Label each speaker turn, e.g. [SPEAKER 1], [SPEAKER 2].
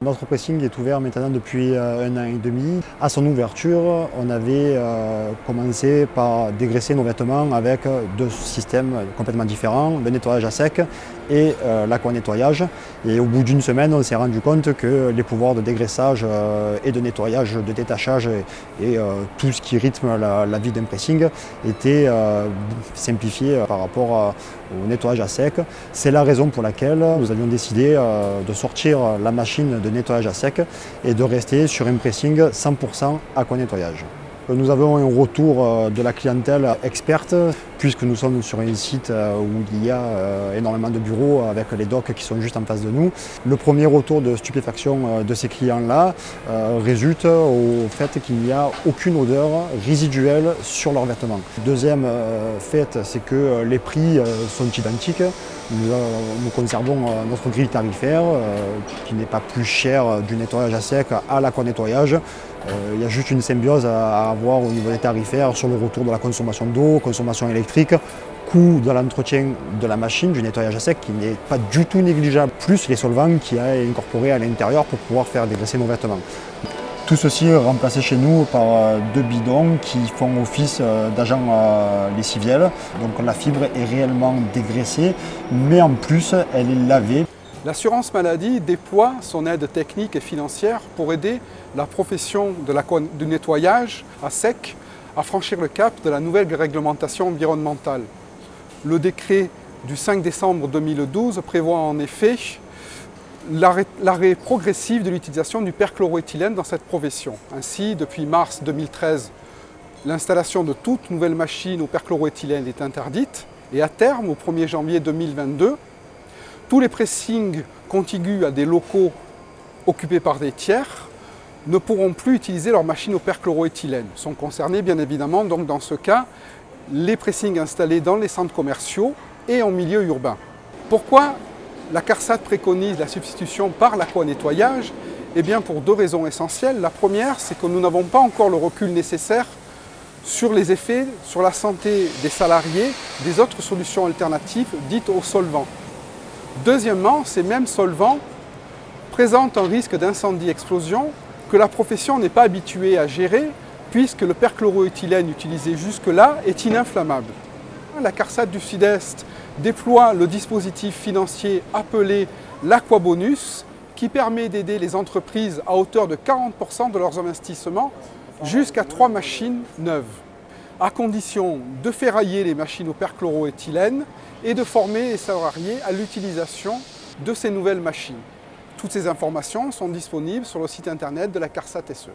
[SPEAKER 1] Notre pressing est ouvert maintenant depuis 1 an et demi. À son ouverture, on avait commencé par dégraisser nos vêtements avec deux systèmes complètement différents, le nettoyage à sec et l'aquanettoyage. Et au bout d'une semaine, on s'est rendu compte que les pouvoirs de dégraissage et de nettoyage, de détachage et tout ce qui rythme la vie d'un pressing étaient simplifiés par rapport au nettoyage à sec. C'est la raison pour laquelle nous avions décidé de sortir la machine de nettoyage à sec et de rester sur un pressing 100% aquanettoyage. Nous avons un retour de la clientèle experte puisque nous sommes sur un site où il y a énormément de bureaux avec les docks qui sont juste en face de nous. Le premier retour de stupéfaction de ces clients-là résulte au fait qu'il n'y a aucune odeur résiduelle sur leurs vêtements. Deuxième fait, c'est que les prix sont identiques. Nous conservons notre grille tarifaire qui n'est pas plus chère du nettoyage à sec à l'aquanettoyage. Il y a juste une symbiose à avoir au niveau des tarifaires sur le retour de la consommation d'eau, consommation électrique, coût de l'entretien de la machine, du nettoyage à sec qui n'est pas du tout négligeable, plus les solvants qu'il y a incorporés à l'intérieur pour pouvoir faire dégraisser nos vêtements. Tout ceci est remplacé chez nous par deux bidons qui font office d'agents lessiviels. Donc la fibre est réellement dégraissée, mais en plus elle est lavée.
[SPEAKER 2] L'assurance maladie déploie son aide technique et financière pour aider la profession du nettoyage à sec à franchir le cap de la nouvelle réglementation environnementale. Le décret du 5 décembre 2012 prévoit en effet l'arrêt progressif de l'utilisation du perchloroéthylène dans cette profession. Ainsi, depuis mars 2013, l'installation de toute nouvelle machine au perchloroéthylène est interdite et à terme, au 1er janvier 2022, tous les pressings contigus à des locaux occupés par des tiers ne pourront plus utiliser leurs machines au perchloroéthylène. Sont concernés bien évidemment donc dans ce cas les pressings installés dans les centres commerciaux et en milieu urbain. Pourquoi la CARSAT préconise la substitution par l'aquanettoyage? Eh bien pour deux raisons essentielles. La première, c'est que nous n'avons pas encore le recul nécessaire sur les effets sur la santé des salariés des autres solutions alternatives dites aux solvants. Deuxièmement, ces mêmes solvants présentent un risque d'incendie-explosion que la profession n'est pas habituée à gérer puisque le perchloroéthylène utilisé jusque-là est ininflammable. La CARSAT du Sud-Est déploie le dispositif financier appelé l'Aquabonus qui permet d'aider les entreprises à hauteur de 40% de leurs investissements jusqu'à 3 machines neuves, à condition de ferrailler les machines au perchloroéthylène et de former les salariés à l'utilisation de ces nouvelles machines. Toutes ces informations sont disponibles sur le site internet de la CARSAT SE.